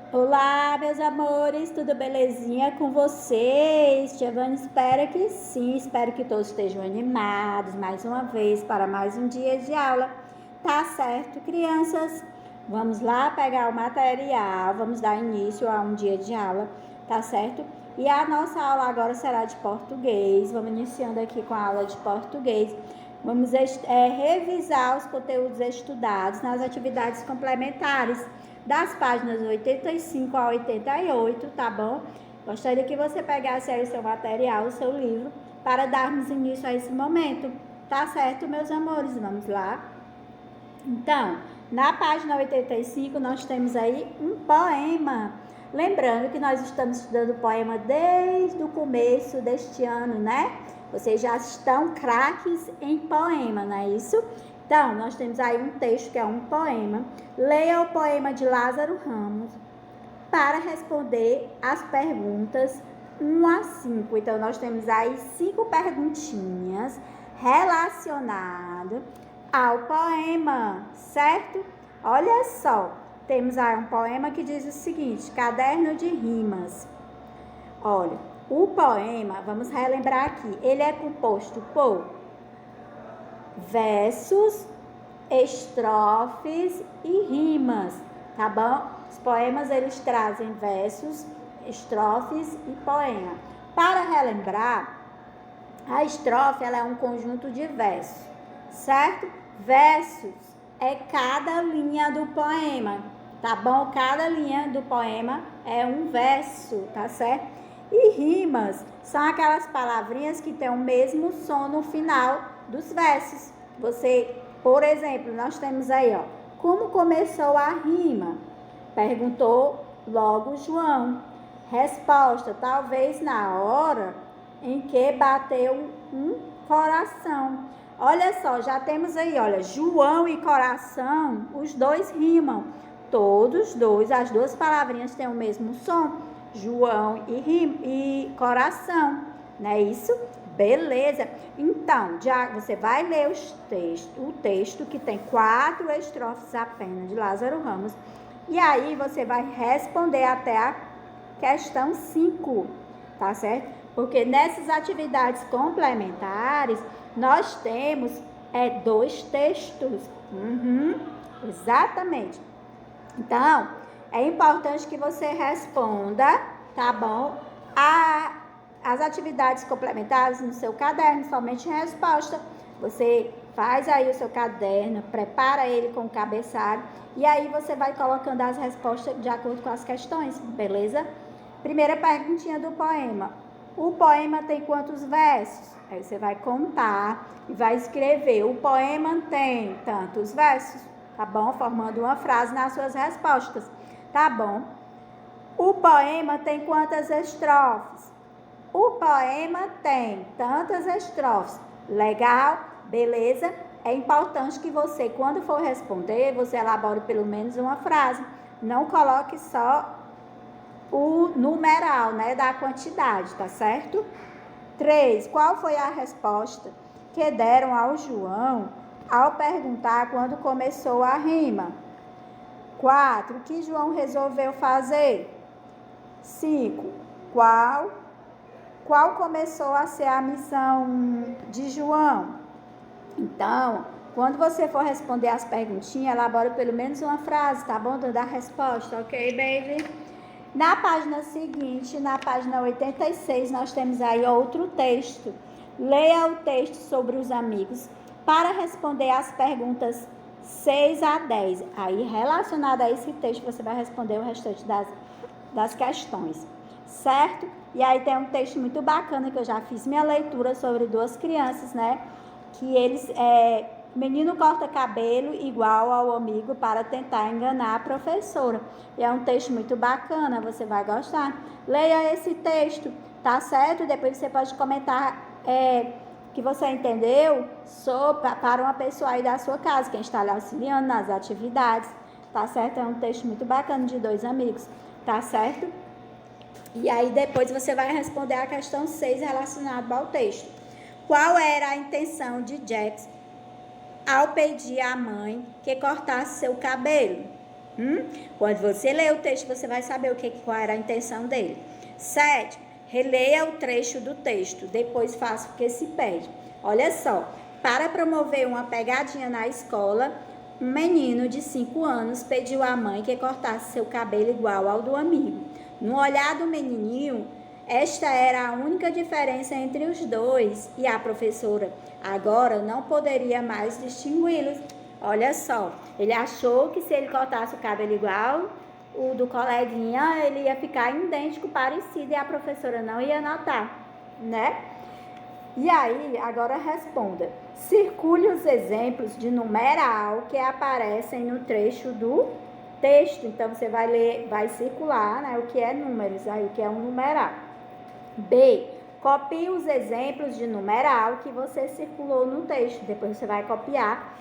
Olá, meus amores, tudo belezinha com vocês? Giovana, espero que sim, espero que todos estejam animados mais uma vez para mais um dia de aula. Tá certo, crianças? Vamos lá pegar o material, vamos dar início a um dia de aula, tá certo? E a nossa aula agora será de português, vamos iniciando aqui com a aula de português. Vamos revisar os conteúdos estudados nas atividades complementares das páginas 85 a 88, tá bom? Gostaria que você pegasse aí o seu material, o seu livro, para darmos início a esse momento. Tá certo, meus amores? Vamos lá? Então, na página 85, nós temos aí um poema. Lembrando que nós estamos estudando poema desde o começo deste ano, né? Vocês já estão craques em poema, não é isso? Então, nós temos aí um texto que é um poema. Leia o poema de Lázaro Ramos para responder as perguntas 1 a 5. Então, nós temos aí 5 perguntinhas relacionadas ao poema, certo? Olha só, temos aí um poema que diz o seguinte: caderno de rimas. Olha, o poema, vamos relembrar aqui, ele é composto por versos, estrofes e rimas, tá bom? Os poemas, eles trazem versos, estrofes e poema. Para relembrar, a estrofe, ela é um conjunto de versos, certo? Versos é cada linha do poema, tá bom? Cada linha do poema é um verso, tá certo? E rimas são aquelas palavrinhas que têm o mesmo som no final dos versos. Você, por exemplo, nós temos aí, ó, como começou a rima? Perguntou logo João. Resposta, talvez na hora em que bateu um coração. Olha só, já temos aí, olha, João e coração, os dois rimam. Todos dois, as duas palavrinhas têm o mesmo som. João e coração, não é isso? Beleza. Então, já você vai ler o texto que tem 4 estrofes apenas de Lázaro Ramos. E aí você vai responder até a questão 5, tá certo? Porque nessas atividades complementares, nós temos 2 textos. Exatamente. Então, é importante que você responda, tá bom? As atividades complementares no seu caderno, somente resposta. Você faz aí o seu caderno, prepara ele com o cabeçalho e aí você vai colocando as respostas de acordo com as questões, beleza? Primeira perguntinha do poema. O poema tem quantos versos? Aí você vai contar e vai escrever. O poema tem tantos versos, tá bom? Formando uma frase nas suas respostas, tá bom? O poema tem quantas estrofes? O poema tem tantas estrofes. Legal? Beleza? É importante que você, quando for responder, você elabore pelo menos uma frase. Não coloque só o numeral, né, da quantidade, tá certo? 3. Qual foi a resposta que deram ao João ao perguntar quando começou a rima? 4. O que João resolveu fazer? 5. Qual começou a ser a missão de João? Então, quando você for responder as perguntinhas, elabora pelo menos uma frase, tá bom? Dando a resposta, ok, baby? Na página seguinte, na página 86, nós temos aí outro texto. Leia o texto sobre os amigos para responder as perguntas 6 a 10. Aí, relacionado a esse texto, você vai responder o restante das questões, certo? E aí tem um texto muito bacana que eu já fiz minha leitura sobre 2 crianças, né? Que eles, menino corta cabelo igual ao amigo para tentar enganar a professora. E é um texto muito bacana, você vai gostar. Leia esse texto, tá certo? Depois você pode comentar que você entendeu para uma pessoa aí da sua casa, quem está lhe auxiliando nas atividades, tá certo? É um texto muito bacana de 2 amigos, tá certo? E aí depois você vai responder a questão 6 relacionada ao texto. Qual era a intenção de Jax ao pedir à mãe que cortasse seu cabelo? Quando você lê o texto, você vai saber qual era a intenção dele. 7. Releia o trecho do texto, depois faça o que se pede. Olha só, para promover uma pegadinha na escola, um menino de 5 anos pediu à mãe que cortasse seu cabelo igual ao do amigo. No olhar do menininho, esta era a única diferença entre os dois e a professora agora não poderia mais distingui-los. Olha só, ele achou que se ele cortasse o cabelo igual o do coleguinha, ele ia ficar idêntico, parecido, e a professora não ia notar, né? E aí, agora responda. Circule os exemplos de numeral que aparecem no trecho do texto. Então, você vai ler, vai circular, né, o que é números, aí o que é um numeral. B. Copie os exemplos de numeral que você circulou no texto. Depois você vai copiar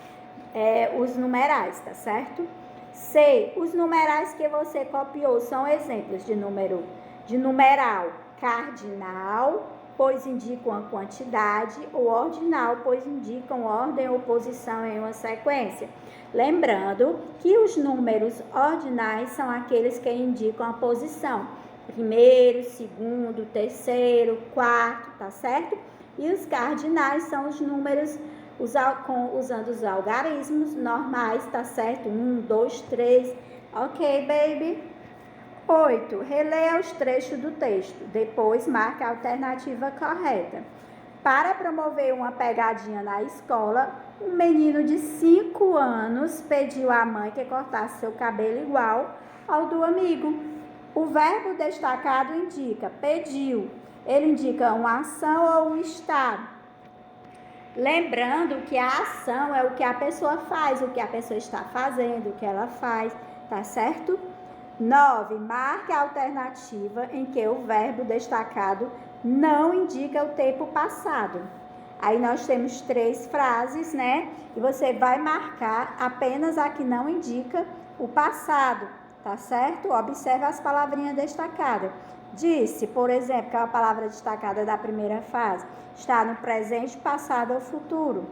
os numerais, tá certo? C. Os numerais que você copiou são exemplos de numeral cardinal, pois indicam a quantidade, ou ordinal, pois indicam ordem ou posição em uma sequência. Lembrando que os números ordinais são aqueles que indicam a posição. Primeiro, segundo, terceiro, quarto, tá certo? E os cardinais são os números usando os algarismos normais, tá certo? 1, 2, 3. Ok, baby? 8. Releia os trechos do texto. Depois, marque a alternativa correta. Para promover uma pegadinha na escola, um menino de 5 anos pediu à mãe que cortasse seu cabelo igual ao do amigo. O verbo destacado indica pediu. Ele indica uma ação ou um estado. Lembrando que a ação é o que a pessoa faz, o que a pessoa está fazendo, o que ela faz, tá certo? 9. Marque a alternativa em que o verbo destacado não indica o tempo passado. Aí nós temos 3 frases, né? E você vai marcar apenas a que não indica o passado, tá certo? Observe as palavrinhas destacadas. Disse, por exemplo, que é a palavra destacada da primeira frase está no presente, passado ou futuro.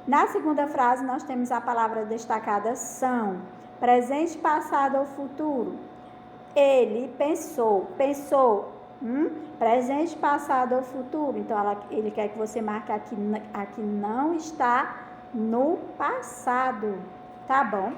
Na segunda frase, nós temos a palavra destacada são. Presente, passado ou futuro. Ele pensou. Presente, passado ou futuro. Então, ele quer que você marque aqui não está no passado. Tá bom?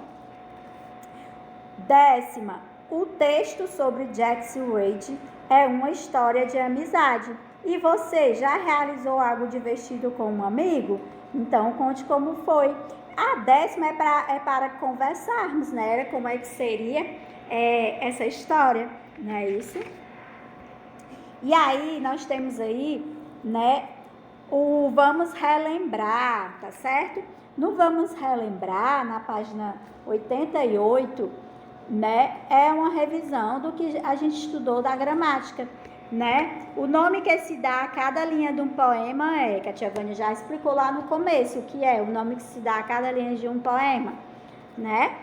10ª. O texto sobre Jax e Wade é uma história de amizade. E você já realizou algo divertido com um amigo? Então, conte como foi. A 10ª é para conversarmos, né? Como é que seria essa história, não é isso? E aí, nós temos aí, né, o vamos relembrar, tá certo? No vamos relembrar, na página 88, né, é uma revisão do que a gente estudou da gramática, né? O nome que se dá a cada linha de um poema que a tia Vânia já explicou lá no começo, o que é o nome que se dá a cada linha de um poema, né?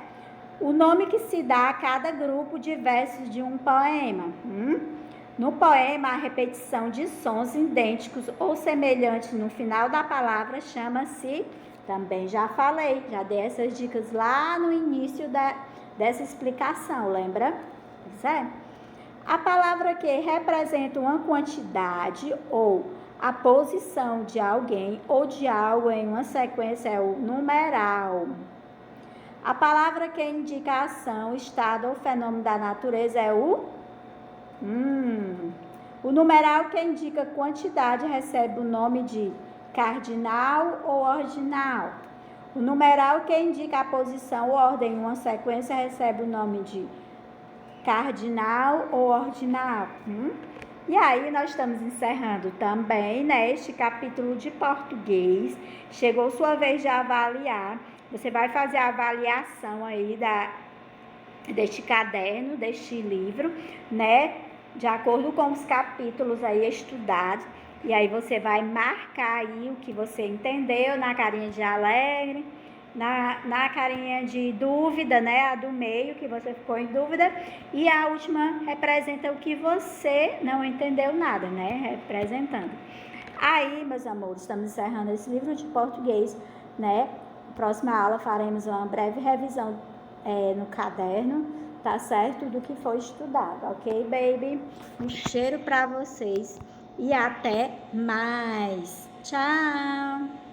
O nome que se dá a cada grupo de versos de um poema. No poema, a repetição de sons idênticos ou semelhantes no final da palavra chama-se, também já falei, já dei essas dicas lá no início dessa explicação, lembra? Certo? A palavra que representa uma quantidade ou a posição de alguém ou de algo em uma sequência é o numeral. A palavra que indica a ação, estado ou fenômeno da natureza é o O numeral que indica quantidade recebe o nome de cardinal ou ordinal. O numeral que indica a posição ou ordem em uma sequência recebe o nome de cardinal ou ordinal. E aí nós estamos encerrando também, né, este capítulo de português. Chegou sua vez de avaliar. Você vai fazer a avaliação aí deste caderno, deste livro, né, de acordo com os capítulos aí estudados. E aí você vai marcar aí o que você entendeu na carinha de alegre, na carinha de dúvida, né? A do meio, que você ficou em dúvida. E a última representa o que você não entendeu nada, né? Representando. Aí, meus amores, estamos encerrando esse livro de português, né? Na próxima aula faremos uma breve revisão no caderno, tá certo? Do que foi estudado, ok, baby? Um cheiro para vocês e até mais. Tchau!